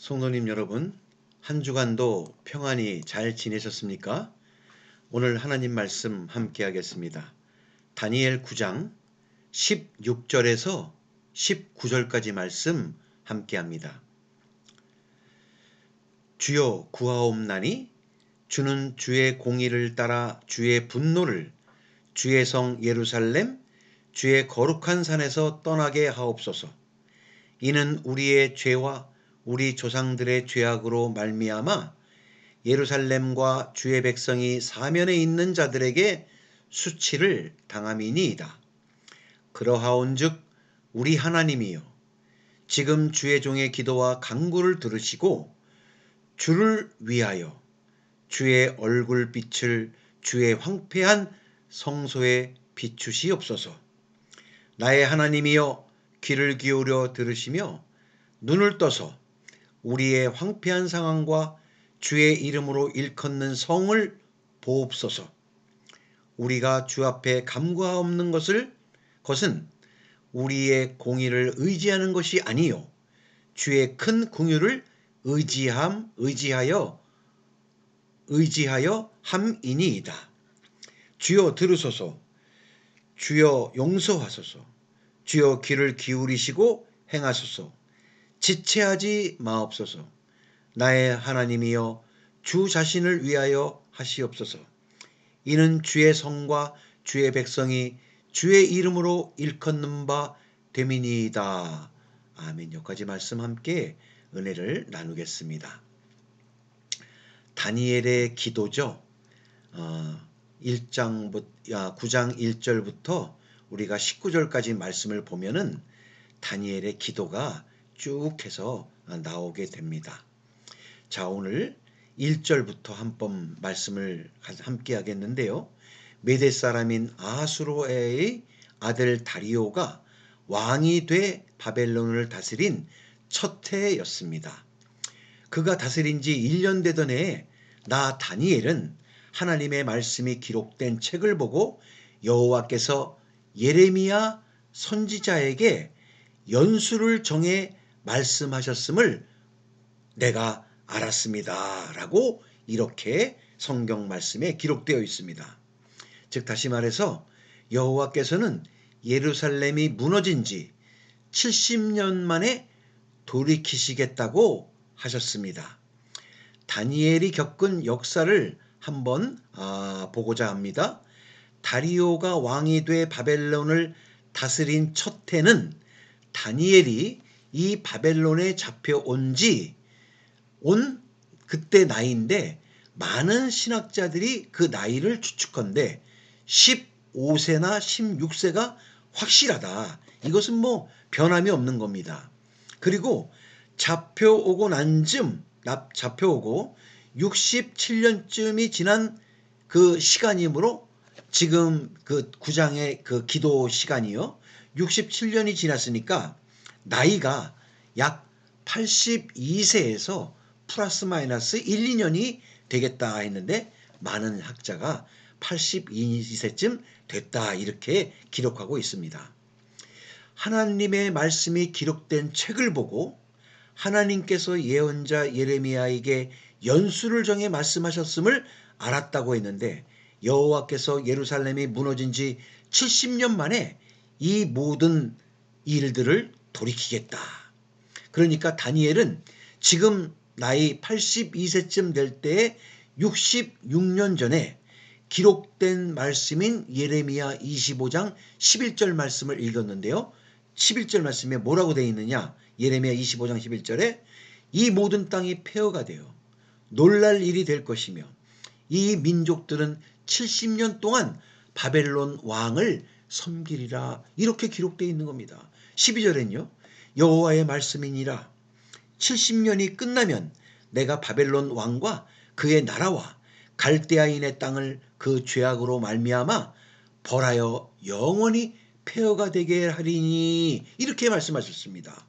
성도님 여러분, 한 주간도 평안히 잘 지내셨습니까? 오늘 하나님 말씀 함께 하겠습니다. 다니엘 9장 16절에서 19절까지 말씀 함께 합니다. 주여 구하옵나니 주는 주의 공의를 따라 주의 분노를 주의 성 예루살렘 주의 거룩한 산에서 떠나게 하옵소서. 이는 우리의 죄와 우리 조상들의 죄악으로 말미암아 예루살렘과 주의 백성이 사면에 있는 자들에게 수치를 당함이니이다. 그러하온즉 우리 하나님이여 지금 주의 종의 기도와 간구를 들으시고 주를 위하여 주의 얼굴빛을 주의 황폐한 성소에 비추시옵소서. 나의 하나님이여 귀를 기울여 들으시며 눈을 떠서 우리의 황폐한 상황과 주의 이름으로 일컫는 성을 보옵소서. 우리가 주 앞에 감과없는 것은 우리의 공의를 의지하는 것이 아니요 주의 큰 긍휼을 의지하여 함이니이다. 주여 들으소서. 주여 용서하소서. 주여 귀를 기울이시고 행하소서. 지체하지 마옵소서. 나의 하나님이여 주 자신을 위하여 하시옵소서. 이는 주의 성과 주의 백성이 주의 이름으로 일컫는 바 됨이니이다. 아멘. 여기까지 말씀 함께 은혜를 나누겠습니다. 다니엘의 기도죠. 9장 1절부터 우리가 19절까지 말씀을 보면은 다니엘의 기도가 쭉 해서 나오게 됩니다. 자, 오늘 1절부터 한번 말씀을 함께 하겠는데요. 메대 사람인 아수로의 아들 다리오가 왕이 돼 바벨론을 다스린 첫 해였습니다. 그가 다스린 지 1년 되던 해에 나 다니엘은 하나님의 말씀이 기록된 책을 보고 여호와께서 예레미야 선지자에게 연수를 정해 말씀하셨음을 내가 알았습니다. 라고 이렇게 성경 말씀에 기록되어 있습니다. 즉 다시 말해서 여호와께서는 예루살렘이 무너진 지 70년 만에 돌이키시겠다고 하셨습니다. 다니엘이 겪은 역사를 한번 보고자 합니다. 다리오가 왕이 돼 바벨론을 다스린 첫 해는 다니엘이 이 바벨론에 잡혀온 그때 나이인데 많은 신학자들이 그 나이를 추측컨대 15세나 16세가 확실하다. 이것은 뭐 변함이 없는 겁니다. 그리고 잡혀오고 67년쯤이 지난 그 시간이므로 지금 그 9장의 그 기도 시간이요. 67년이 지났으니까 나이가 약 82세에서 플러스 마이너스 1, 2년이 되겠다 했는데 많은 학자가 82세쯤 됐다 이렇게 기록하고 있습니다. 하나님의 말씀이 기록된 책을 보고 하나님께서 예언자 예레미야에게 연수를 정해 말씀하셨음을 알았다고 했는데 여호와께서 예루살렘이 무너진 지 70년 만에 이 모든 일들을 돌이키겠다. 그러니까 다니엘은 지금 나이 82세쯤 될 때에 66년 전에 기록된 말씀인 예레미야 25장 11절 말씀을 읽었는데요. 11절 말씀에 뭐라고 되어 있느냐? 예레미야 25장 11절에 이 모든 땅이 폐허가 되어 놀랄 일이 될 것이며 이 민족들은 70년 동안 바벨론 왕을 섬기리라 이렇게 기록되어 있는 겁니다. 12절엔요. 여호와의 말씀이니라 70년이 끝나면 내가 바벨론 왕과 그의 나라와 갈대아인의 땅을 그 죄악으로 말미암아 벌하여 영원히 폐허가 되게 하리니 이렇게 말씀하셨습니다.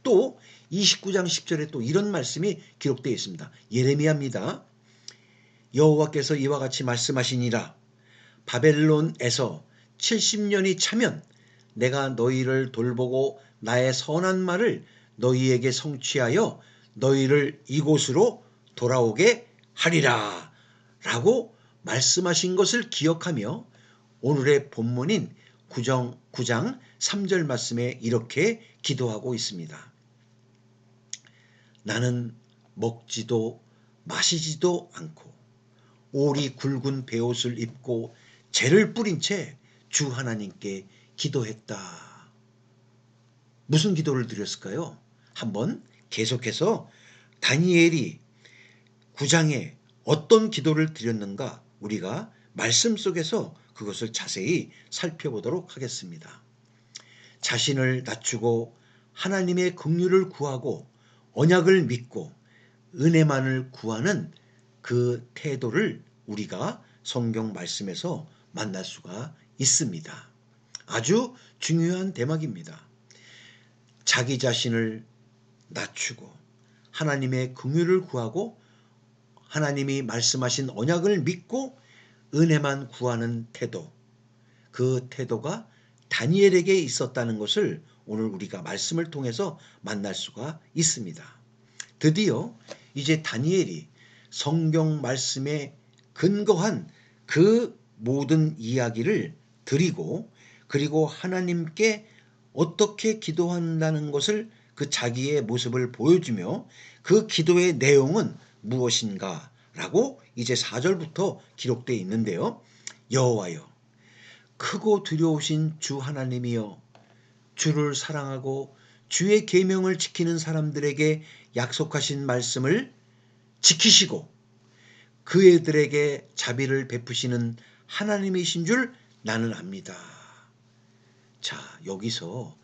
또 29장 10절에 또 이런 말씀이 기록되어 있습니다. 예레미야입니다. 여호와께서 이와 같이 말씀하시니라 바벨론에서 70년이 차면 내가 너희를 돌보고 나의 선한 말을 너희에게 성취하여 너희를 이곳으로 돌아오게 하리라 라고 말씀하신 것을 기억하며 오늘의 본문인 9장 3절 말씀에 이렇게 기도하고 있습니다. 나는 먹지도 마시지도 않고 오리 굵은 베옷을 입고 재를 뿌린 채 주 하나님께 기도했다. 무슨 기도를 드렸을까요? 한번 계속해서 다니엘이 9장에 어떤 기도를 드렸는가 우리가 말씀 속에서 그것을 자세히 살펴보도록 하겠습니다. 자신을 낮추고 하나님의 긍휼을 구하고 언약을 믿고 은혜만을 구하는 그 태도를 우리가 성경 말씀에서 만날 수가 있습니다. 아주 중요한 대목입니다. 자기 자신을 낮추고 하나님의 긍휼을 구하고 하나님이 말씀하신 언약을 믿고 은혜만 구하는 태도, 그 태도가 다니엘에게 있었다는 것을 오늘 우리가 말씀을 통해서 만날 수가 있습니다. 드디어 이제 다니엘이 성경 말씀에 근거한 그 모든 이야기를 드리고 그리고 하나님께 어떻게 기도한다는 것을 그 자기의 모습을 보여주며 그 기도의 내용은 무엇인가 라고 이제 4절부터 기록되어 있는데요. 여호와여 크고 두려우신 주 하나님이여 주를 사랑하고 주의 계명을 지키는 사람들에게 약속하신 말씀을 지키시고 그애들에게 자비를 베푸시는 하나님이신 줄 나는 압니다. 자, 여기서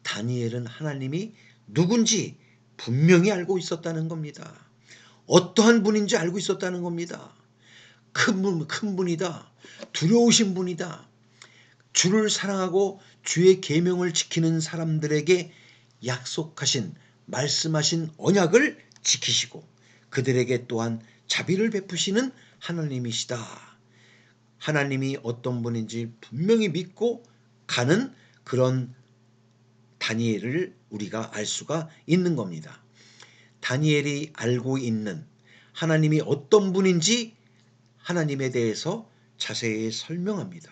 다니엘은 하나님이 누군지 분명히 알고 있었다는 겁니다. 어떠한 분인지 알고 있었다는 겁니다. 큰 분이다. 두려우신 분이다. 주를 사랑하고 주의 계명을 지키는 사람들에게 약속하신 말씀하신 언약을 지키시고 그들에게 또한 자비를 베푸시는 하나님이시다. 하나님이 어떤 분인지 분명히 믿고 가는 그런 다니엘을 우리가 알 수가 있는 겁니다. 다니엘이 알고 있는 하나님이 어떤 분인지 하나님에 대해서 자세히 설명합니다.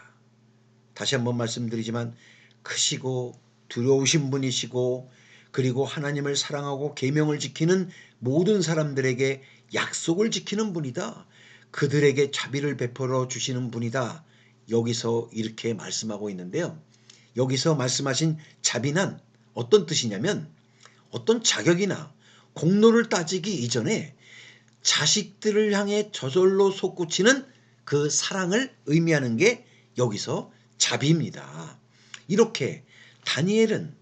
다시 한번 말씀드리지만 크시고 두려우신 분이시고 그리고 하나님을 사랑하고 계명을 지키는 모든 사람들에게 약속을 지키는 분이다. 그들에게 자비를 베풀어 주시는 분이다. 여기서 이렇게 말씀하고 있는데요. 여기서 말씀하신 자비는 어떤 뜻이냐면 어떤 자격이나 공로를 따지기 이전에 자식들을 향해 저절로 솟구치는 그 사랑을 의미하는 게 여기서 자비입니다. 이렇게 다니엘은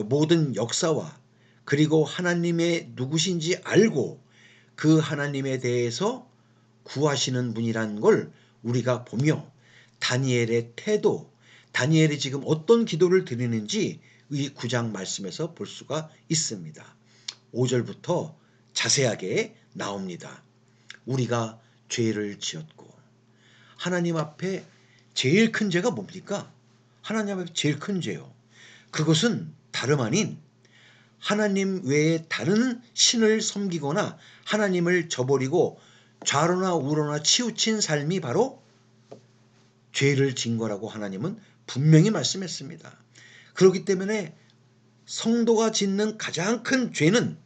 모든 역사와 그리고 하나님의 누구신지 알고 그 하나님에 대해서 구하시는 분이라는 걸 우리가 보며 다니엘의 태도, 다니엘이 지금 어떤 기도를 드리는지 이 9장 말씀에서 볼 수가 있습니다. 5절부터 자세하게 나옵니다. 우리가 죄를 지었고 하나님 앞에 제일 큰 죄가 뭡니까? 하나님 앞에 제일 큰 죄요. 그것은 다름 아닌 하나님 외에 다른 신을 섬기거나 하나님을 저버리고 좌로나 우로나 치우친 삶이 바로 죄를 진 거라고 하나님은 분명히 말씀했습니다. 그렇기 때문에 성도가 짓는 가장 큰 죄는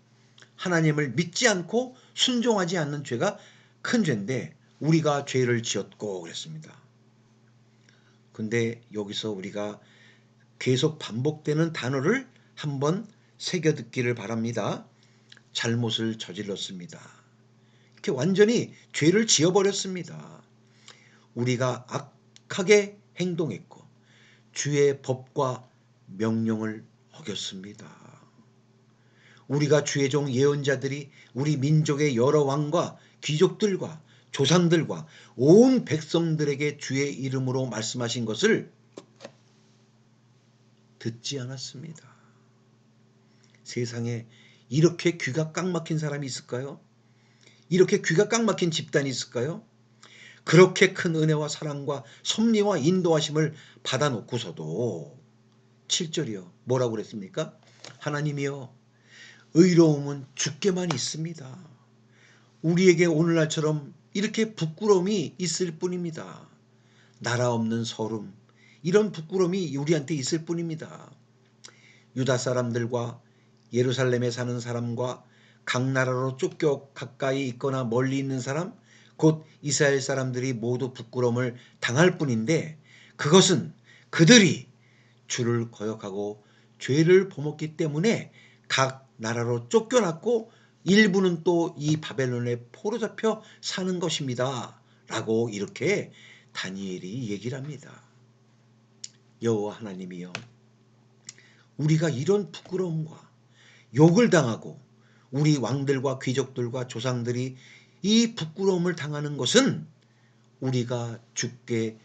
하나님을 믿지 않고 순종하지 않는 죄가 큰 죄인데 우리가 죄를 지었고 그랬습니다. 근데 여기서 우리가 계속 반복되는 단어를 한번 새겨 듣기를 바랍니다. 잘못을 저질렀습니다. 이렇게 완전히 죄를 지어버렸습니다. 우리가 악하게 행동했고 주의 법과 명령을 어겼습니다. 우리가 주의 종 예언자들이 우리 민족의 여러 왕과 귀족들과 조상들과 온 백성들에게 주의 이름으로 말씀하신 것을 듣지 않았습니다. 세상에 이렇게 귀가 꽉 막힌 사람이 있을까요? 이렇게 귀가 꽉 막힌 집단이 있을까요? 그렇게 큰 은혜와 사랑과 섭리와 인도하심을 받아놓고서도 7절이요. 뭐라고 그랬습니까? 하나님이여 의로움은 주께만 있습니다. 우리에게 오늘날처럼 이렇게 부끄러움이 있을 뿐입니다. 나라 없는 서름, 이런 부끄러움이 우리한테 있을 뿐입니다. 유다 사람들과 예루살렘에 사는 사람과 각 나라로 쫓겨 가까이 있거나 멀리 있는 사람, 곧 이스라엘 사람들이 모두 부끄러움을 당할 뿐인데, 그것은 그들이 주를 거역하고 죄를 범했기 때문에 각 나라로 쫓겨났고 일부는 또 이 바벨론에 포로잡혀 사는 것입니다. 라고 이렇게 다니엘이 얘기를 합니다. 여호와 하나님이여, 우리가 이런 부끄러움과 욕을 당하고 우리 왕들과 귀족들과 조상들이 이 부끄러움을 당하는 것은 우리가 주께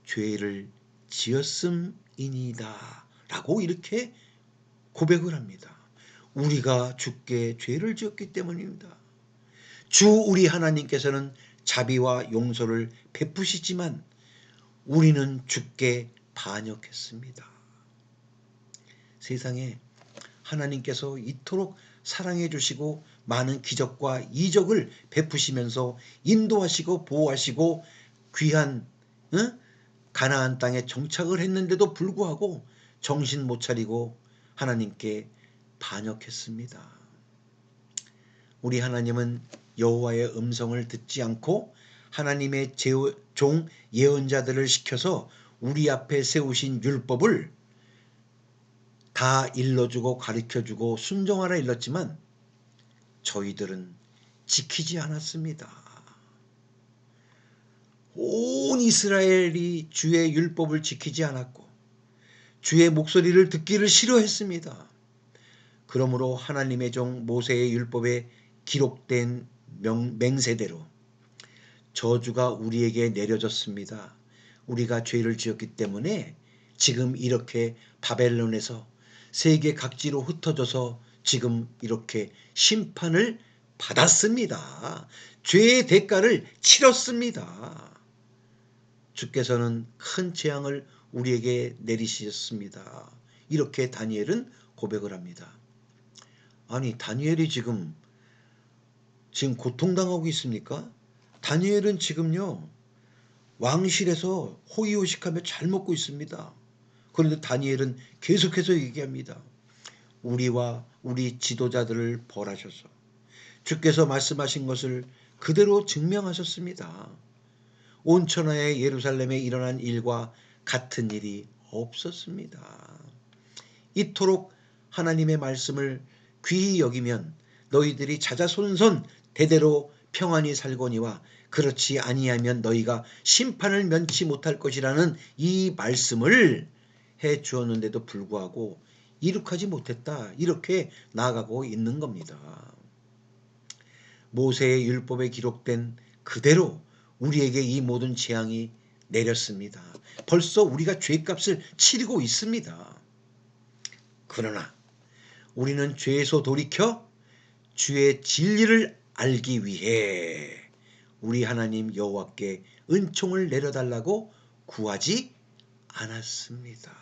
죄를 지었음이니이다 라고 이렇게 고백을 합니다. 우리가 주께 죄를 지었기 때문입니다. 주 우리 하나님께서는 자비와 용서를 베푸시지만 우리는 주께 반역했습니다. 세상에 하나님께서 이토록 사랑해 주시고 많은 기적과 이적을 베푸시면서 인도하시고 보호하시고 귀한 가나안 땅에 정착을 했는데도 불구하고 정신 못 차리고 하나님께 반역했습니다. 우리 하나님은 여호와의 음성을 듣지 않고 하나님의 종 예언자들을 시켜서 우리 앞에 세우신 율법을 다 일러주고 가르쳐주고 순종하라 일렀지만 저희들은 지키지 않았습니다. 온 이스라엘이 주의 율법을 지키지 않았고 주의 목소리를 듣기를 싫어했습니다. 그러므로 하나님의 종 모세의 율법에 기록된 맹세대로 저주가 우리에게 내려졌습니다. 우리가 죄를 지었기 때문에 지금 이렇게 바벨론에서 세계 각지로 흩어져서 지금 이렇게 심판을 받았습니다. 죄의 대가를 치렀습니다. 주께서는 큰 재앙을 우리에게 내리셨습니다. 이렇게 다니엘은 고백을 합니다. 아니, 다니엘이 지금 고통당하고 있습니까? 다니엘은 지금요 왕실에서 호의호식하며 잘 먹고 있습니다. 그런데 다니엘은 계속해서 얘기합니다. 우리와 우리 지도자들을 벌하셔서 주께서 말씀하신 것을 그대로 증명하셨습니다. 온 천하의 예루살렘에 일어난 일과 같은 일이 없었습니다. 이토록 하나님의 말씀을 귀히 여기면 너희들이 자자손손 대대로 평안히 살거니와 그렇지 아니하면 너희가 심판을 면치 못할 것이라는 이 말씀을 해 주었는데도 불구하고 이룩하지 못했다. 이렇게 나아가고 있는 겁니다. 모세의 율법에 기록된 그대로 우리에게 이 모든 재앙이 내렸습니다. 벌써 우리가 죄값을 치르고 있습니다. 그러나 우리는 죄에서 돌이켜 주의 진리를 알기 위해 우리 하나님 여호와께 은총을 내려달라고 구하지 않았습니다.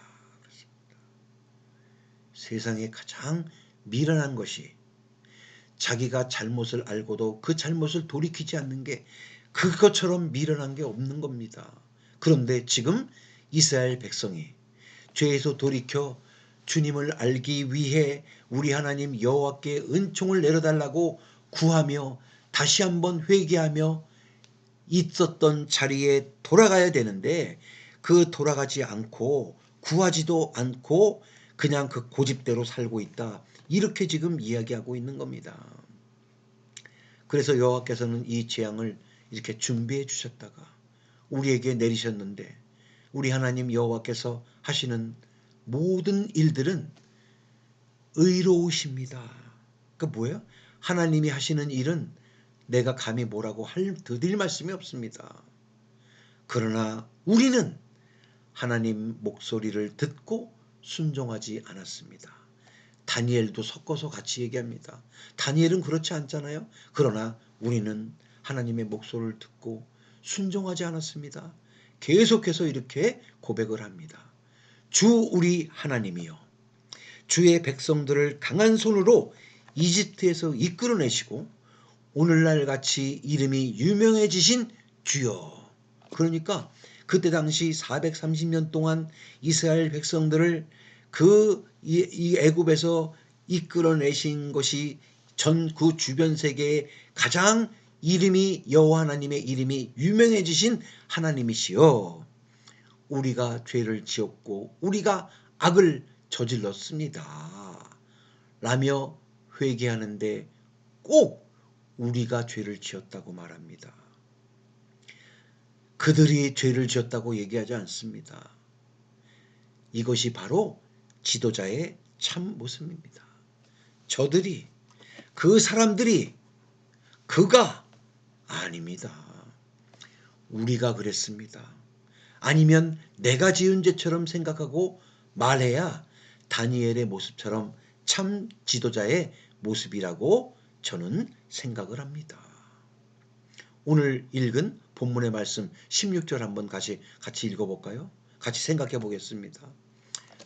세상에 가장 미련한 것이 자기가 잘못을 알고도 그 잘못을 돌이키지 않는 게 그것처럼 미련한 게 없는 겁니다. 그런데 지금 이스라엘 백성이 죄에서 돌이켜 주님을 알기 위해 우리 하나님 여호와께 은총을 내려달라고 구하며 다시 한번 회개하며 있었던 자리에 돌아가야 되는데 그 돌아가지 않고 구하지도 않고 그냥 그 고집대로 살고 있다. 이렇게 지금 이야기하고 있는 겁니다. 그래서 여호와께서는 이 재앙을 이렇게 준비해 주셨다가 우리에게 내리셨는데 우리 하나님 여호와께서 하시는 모든 일들은 의로우십니다. 그 뭐예요? 하나님이 하시는 일은 내가 감히 뭐라고 드릴 말씀이 없습니다. 그러나 우리는 하나님 목소리를 듣고 순종하지 않았습니다. 다니엘도 섞어서 같이 얘기합니다. 다니엘은 그렇지 않잖아요. 그러나 우리는 하나님의 목소리를 듣고 순종하지 않았습니다. 계속해서 이렇게 고백을 합니다. 주 우리 하나님이여, 주의 백성들을 강한 손으로 이집트에서 이끌어내시고 오늘날 같이 이름이 유명해지신 주여. 그러니까 그때 당시 430년 동안 이스라엘 백성들을 이 애굽에서 이끌어내신 것이 전 그 주변 세계에 가장 이름이 여호와 하나님의 이름이 유명해지신 하나님이시여. 우리가 죄를 지었고 우리가 악을 저질렀습니다. 라며 회개하는데 꼭 우리가 죄를 지었다고 말합니다. 그들이 죄를 지었다고 얘기하지 않습니다. 이것이 바로 지도자의 참 모습입니다. 저들이, 그 사람들이, 그가 아닙니다. 우리가 그랬습니다. 아니면 내가 지은 죄처럼 생각하고 말해야 다니엘의 모습처럼 참 지도자의 모습이라고 저는 생각을 합니다. 오늘 읽은 본문의 말씀 16절 한번 같이 읽어볼까요? 같이 생각해 보겠습니다.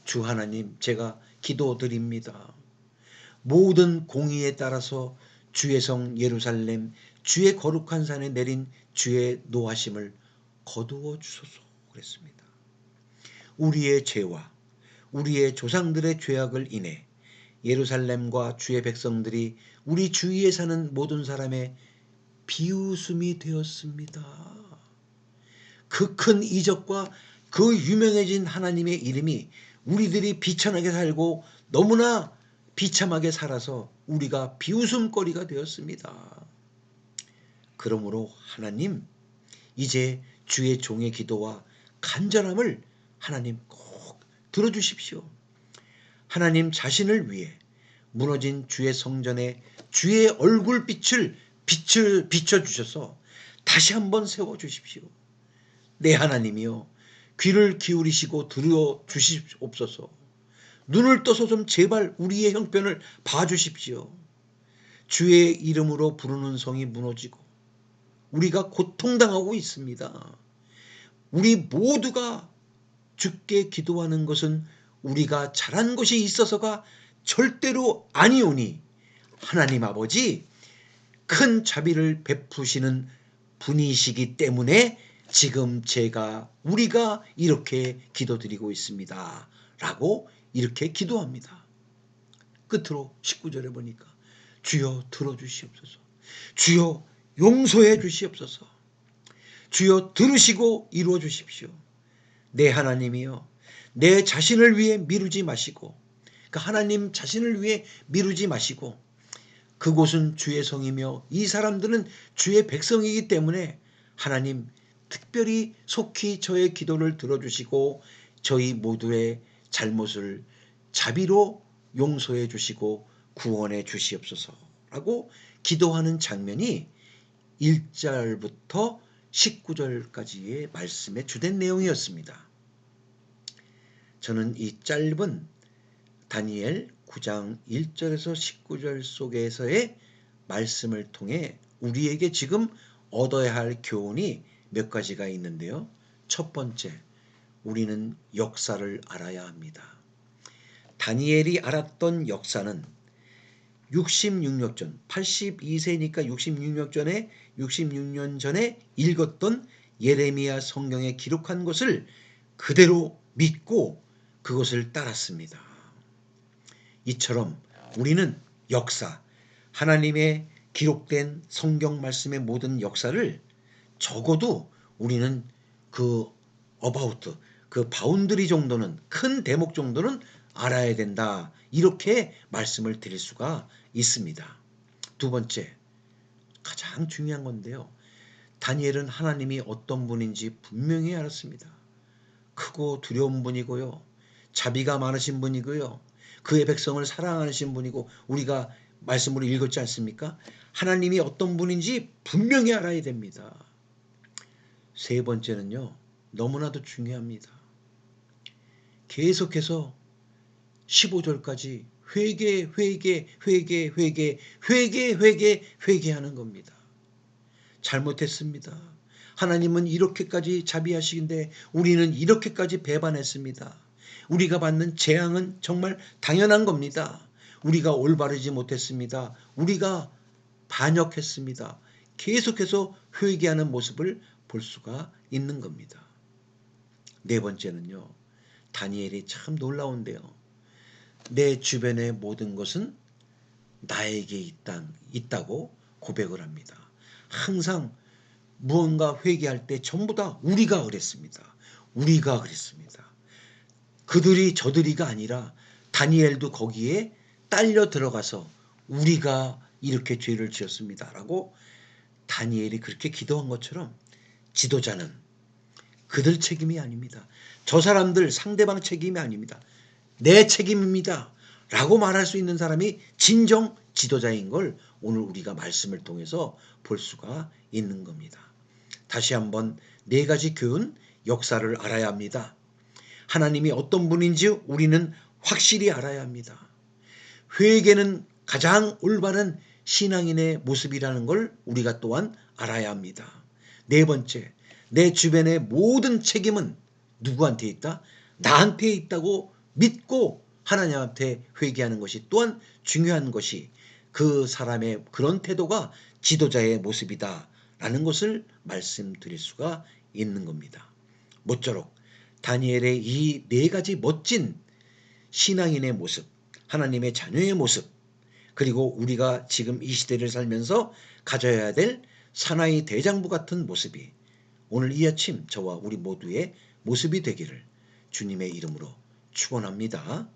주 하나님, 제가 기도드립니다. 모든 공의에 따라서 주의 성 예루살렘, 주의 거룩한 산에 내린 주의 노하심을 거두어 주소서 그랬습니다. 우리의 죄와 우리의 조상들의 죄악을 인해 예루살렘과 주의 백성들이 우리 주위에 사는 모든 사람의 비웃음이 되었습니다. 그 큰 이적과 그 유명해진 하나님의 이름이 우리들이 비천하게 살고 너무나 비참하게 살아서 우리가 비웃음거리가 되었습니다. 그러므로 하나님, 이제 주의 종의 기도와 간절함을 하나님 꼭 들어주십시오. 하나님 자신을 위해 무너진 주의 성전에 주의 얼굴빛을 비춰주셔서 다시 한번 세워주십시오. 내 하나님이여, 귀를 기울이시고 들어주시옵소서. 눈을 떠서 좀 제발 우리의 형편을 봐주십시오. 주의 이름으로 부르는 성이 무너지고 우리가 고통당하고 있습니다. 우리 모두가 주께 기도하는 것은 우리가 잘한 것이 있어서가 절대로 아니오니 하나님 아버지 큰 자비를 베푸시는 분이시기 때문에 지금 우리가 이렇게 기도드리고 있습니다. 라고 이렇게 기도합니다. 끝으로 19절에 보니까 주여 들어주시옵소서. 주여 용서해 주시옵소서. 주여 들으시고 이루어 주십시오. 내 하나님이여, 내 자신을 위해 미루지 마시고, 그 하나님 자신을 위해 미루지 마시고, 그곳은 주의 성이며 이 사람들은 주의 백성이기 때문에 하나님 특별히 속히 저의 기도를 들어주시고 저희 모두의 잘못을 자비로 용서해 주시고 구원해 주시옵소서라고 기도하는 장면이 1절부터 19절까지의 말씀의 주된 내용이었습니다. 저는 이 짧은 다니엘 9장 1절에서 19절 속에서의 말씀을 통해 우리에게 지금 얻어야 할 교훈이 몇 가지가 있는데요. 첫 번째, 우리는 역사를 알아야 합니다. 다니엘이 알았던 역사는 66년 전, 82세니까 66년 전에 읽었던 예레미야 성경에 기록한 것을 그대로 믿고 그것을 따랐습니다. 이처럼 우리는 역사, 하나님의 기록된 성경 말씀의 모든 역사를 적어도 우리는 그 바운드리 정도는, 큰 대목 정도는 알아야 된다. 이렇게 말씀을 드릴 수가 있습니다. 두 번째, 가장 중요한 건데요. 다니엘은 하나님이 어떤 분인지 분명히 알았습니다. 크고 두려운 분이고요. 자비가 많으신 분이고요. 그의 백성을 사랑하신 분이고, 우리가 말씀으로 읽었지 않습니까? 하나님이 어떤 분인지 분명히 알아야 됩니다. 세 번째는요, 너무나도 중요합니다. 계속해서 15절까지 회개하는 겁니다. 잘못했습니다. 하나님은 이렇게까지 자비하시는데 우리는 이렇게까지 배반했습니다. 우리가 받는 재앙은 정말 당연한 겁니다. 우리가 올바르지 못했습니다. 우리가 반역했습니다. 계속해서 회개하는 모습을 볼 수가 있는 겁니다. 네 번째는요. 다니엘이 참 놀라운데요. 내 주변의 모든 것은 나에게 있다고 고백을 합니다. 항상 무언가 회개할 때 전부 다 우리가 그랬습니다. 우리가 그랬습니다. 그들이 저들이가 아니라 다니엘도 거기에 딸려 들어가서 우리가 이렇게 죄를 지었습니다. 라고 다니엘이 그렇게 기도한 것처럼 지도자는 그들 책임이 아닙니다. 저 사람들 상대방 책임이 아닙니다. 내 책임입니다. 라고 말할 수 있는 사람이 진정 지도자인 걸 오늘 우리가 말씀을 통해서 볼 수가 있는 겁니다. 다시 한번 네 가지 교훈 역사를 알아야 합니다. 하나님이 어떤 분인지 우리는 확실히 알아야 합니다. 회개는 가장 올바른 신앙인의 모습이라는 걸 우리가 또한 알아야 합니다. 네 번째, 내 주변의 모든 책임은 누구한테 있다? 나한테 있다고 믿고 하나님한테 회개하는 것이 또한 중요한 것이 그 사람의 그런 태도가 지도자의 모습이다 라는 것을 말씀드릴 수가 있는 겁니다. 모쪼록 다니엘의 이 네 가지 멋진 신앙인의 모습, 하나님의 자녀의 모습, 그리고 우리가 지금 이 시대를 살면서 가져야 될 사나이 대장부 같은 모습이 오늘 이 아침 저와 우리 모두의 모습이 되기를 주님의 이름으로 축원합니다.